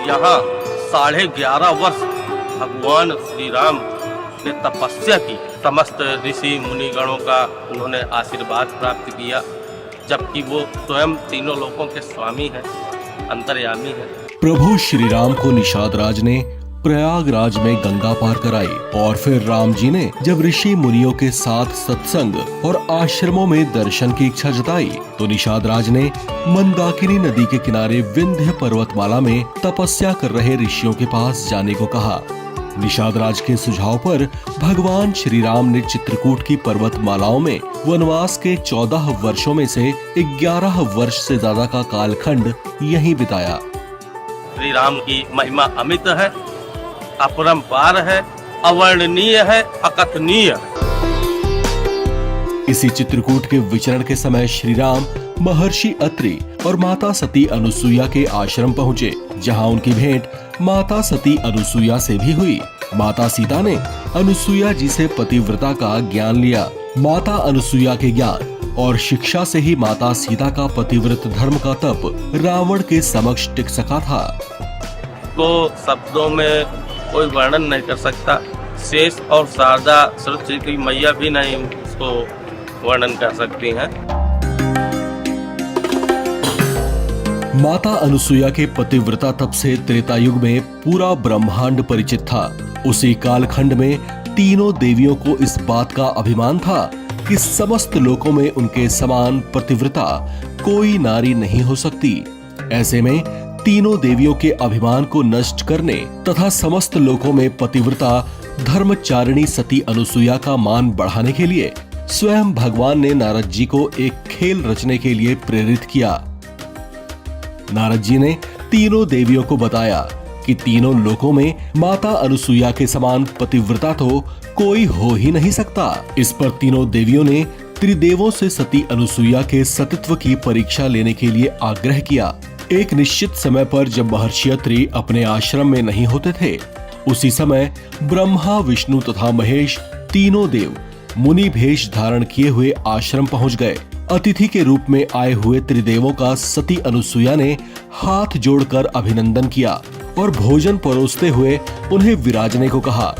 यहाँ 11.5 वर्ष भगवान श्री राम ने तपस्या की। समस्त ऋषि मुनिगणों का उन्होंने आशीर्वाद प्राप्त किया, जबकि वो स्वयं तीनों लोकों के स्वामी हैं, अंतर्यामी हैं। प्रभु श्री राम को निषाद राज ने प्रयागराज में गंगा पार कराई और फिर राम जी ने जब ऋषि मुनियों के साथ सत्संग और आश्रमों में दर्शन की इच्छा जताई तो निषाद राज ने मंदाकिनी नदी के किनारे विंध्य पर्वतमाला में तपस्या कर रहे ऋषियों के पास जाने को कहा। निषाद राज के सुझाव पर भगवान श्री राम ने चित्रकूट की पर्वतमालाओं में वनवास के 14 वर्षों में से 11 वर्ष से ज्यादा का कालखंड यहीं बिताया। श्री राम की महिमा अमित है, अपरंपार है, अवर्णनीय है, अकथनीय है। इसी चित्रकूट के विचरण के समय श्री राम महर्षि अत्रि और माता सती अनुसुईया के आश्रम पहुँचे, जहाँ उनकी भेंट माता सती अनुसुईया से भी हुई। माता सीता ने अनुसुईया जी से पतिव्रता का ज्ञान लिया। माता अनुसुईया के ज्ञान और शिक्षा से ही माता सीता का पतिव्रत धर्म का तप रावण के समक्ष टिक सका था। तो शब्दों में कोई वर्णन नहीं कर सकता। शेष और शारदा सृष्टि की मैया भी नहीं उसको वर्णन कर सकती हैं। माता अनुसुईया के पतिव्रता तप से त्रेता युग में पूरा ब्रह्मांड परिचित था। उसी कालखंड में तीनों देवियों को इस बात का अभिमान था कि समस्त लोकों में उनके समान पतिव्रता कोई नारी नहीं हो सकती। ऐसे में तीनों देवियों के अभिमान को नष्ट करने तथा समस्त लोकों में पतिव्रता धर्मचारिणी सती अनुसुईया का मान बढ़ाने के लिए स्वयं भगवान ने नारद जी को एक खेल रचने के लिए प्रेरित किया। नारद जी ने तीनों देवियों को बताया कि तीनों लोकों में माता अनुसुईया के समान पतिव्रता तो कोई हो ही नहीं सकता। इस पर तीनों देवियों ने त्रिदेवों से सती अनुसुईया के सतीत्व की परीक्षा लेने के लिए आग्रह किया। एक निश्चित समय पर जब महर्षि अत्रि अपने आश्रम में नहीं होते थे, उसी समय ब्रह्मा, विष्णु तथा महेश तीनों देव मुनि भेष धारण किए हुए आश्रम पहुंच गए। अतिथि के रूप में आए हुए त्रिदेवों का सती अनुसुईया ने हाथ जोड़कर अभिनंदन किया और भोजन परोसते हुए उन्हें विराजने को कहा,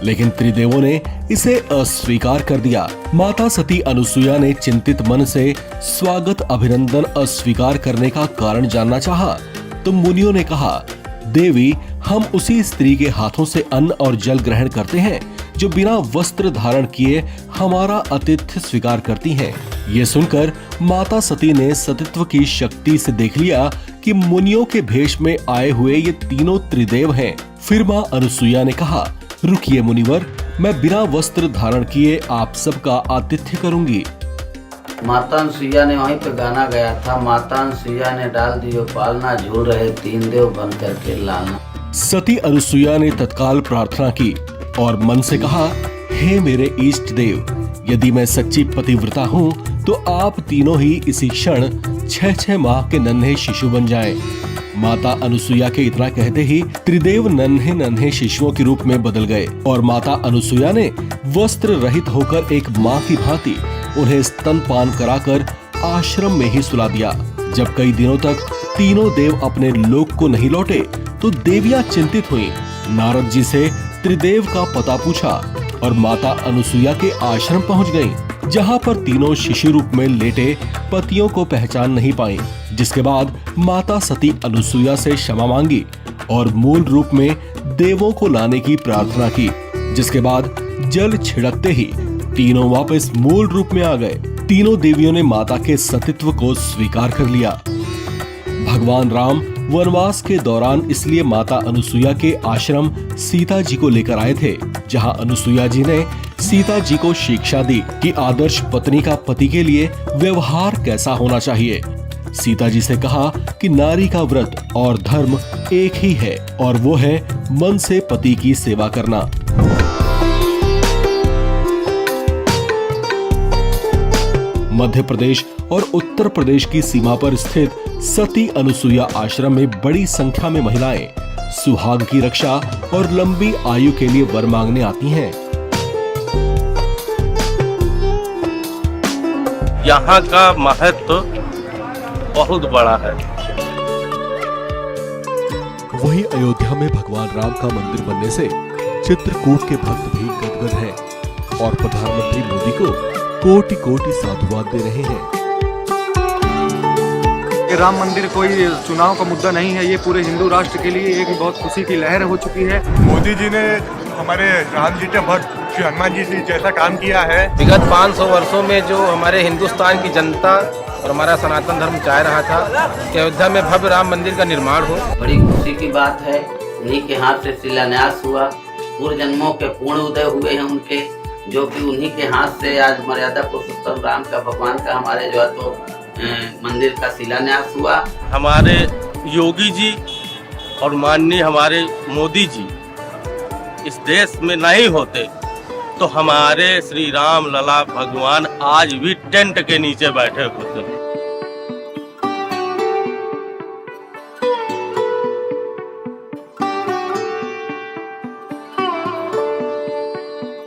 लेकिन त्रिदेवों ने इसे अस्वीकार कर दिया। माता सती अनुसुईया ने चिंतित मन से स्वागत अभिनंदन अस्वीकार करने का कारण जानना चाहा, तो मुनियों ने कहा, देवी, हम उसी स्त्री के हाथों से अन्न और जल ग्रहण करते हैं जो बिना वस्त्र धारण किए हमारा आतिथ्य स्वीकार करती हैं। ये सुनकर माता सती ने सतीत्व की शक्ति से देख लिया कि मुनियों के भेष में आए हुए ये तीनों त्रिदेव हैं। फिर माँ अनुसुईया ने कहा, रुकिए मुनिवर, मैं बिना वस्त्र धारण किए आप सबका आतिथ्य करूंगी। माता अनुसुईया ने वहीं पे गाना गाया था, माता अनुसुईया ने डाल दियो पालना, झूल रहे तीन देव बन करके लालना। सती अनुसुईया ने तत्काल प्रार्थना की और मन से कहा, हे मेरे इष्ट देव, यदि मैं सच्ची पतिव्रता हूँ तो आप तीनों ही इसी क्षण 6 माह के नन्हे शिशु बन जाएं। माता अनुसुईया के इतना कहते ही त्रिदेव नन्हे नन्हे शिशुओं के रूप में बदल गए और माता अनुसुईया ने वस्त्र रहित होकर एक माँ की भांति उन्हें स्तनपान कराकर आश्रम में ही सुला दिया। जब कई दिनों तक तीनों देव अपने लोक को नहीं लौटे तो देवियां चिंतित हुईं। नारद जी से त्रिदेव का पता पूछा और माता अनुसुईया के आश्रम पहुंच गईं, जहां पर तीनों शिशु रूप में लेटे पतियों को पहचान नहीं पाई। जिसके बाद माता सती अनुसुईया से क्षमा मांगी और मूल रूप में देवों को लाने की प्रार्थना की। जिसके बाद जल छिड़कते ही तीनों वापस मूल रूप में आ गए। तीनों देवियों ने माता के सतीत्व को स्वीकार कर लिया। भगवान राम वनवास के दौरान इसलिए माता अनुसुईया के आश्रम सीता जी को लेकर आए थे, जहां अनुसुईया जी ने सीता जी को शिक्षा दी कि आदर्श पत्नी का पति के लिए व्यवहार कैसा होना चाहिए। सीता जी से कहा कि नारी का व्रत और धर्म एक ही है और वो है मन से पति की सेवा करना। मध्य प्रदेश और उत्तर प्रदेश की सीमा पर स्थित सती अनुसुईया आश्रम में बड़ी संख्या में महिलाएं सुहाग की रक्षा और लंबी आयु के लिए वर मांगने आती हैं। यहाँ का महत्व बहुत बड़ा है। वहीं अयोध्या में भगवान राम का मंदिर बनने से चित्रकूट के भक्त भी गदगद हैं और प्रधानमंत्री मोदी को कोटि कोटि साधुवाद दे रहे हैं। ये राम मंदिर कोई चुनाव का मुद्दा नहीं है, ये पूरे हिंदू राष्ट्र के लिए एक बहुत खुशी की लहर हो चुकी है। मोदी जी ने हमारे राम जी के भक्त श्री हनुमान जी से जैसा काम किया है, विगत 500 वर्षों में जो हमारे हिंदुस्तान की जनता और हमारा सनातन धर्म चाह रहा था कि अयोध्या में भव्य राम मंदिर का निर्माण हो। बड़ी खुशी की बात है, उन्हीं के हाथ से शिलान्यास हुआ। पूर्व जन्मों के पूर्ण उदय हुए हैं उनके, जो कि उन्हीं के हाथ से आज मर्यादा पुरुषोत्तम राम का, भगवान का हमारे जो है तो मंदिर का शिलान्यास हुआ। हमारे योगी जी और माननीय हमारे मोदी जी इस देश में नहीं होते तो हमारे श्री राम लला भगवान आज भी टेंट के नीचे बैठे होते।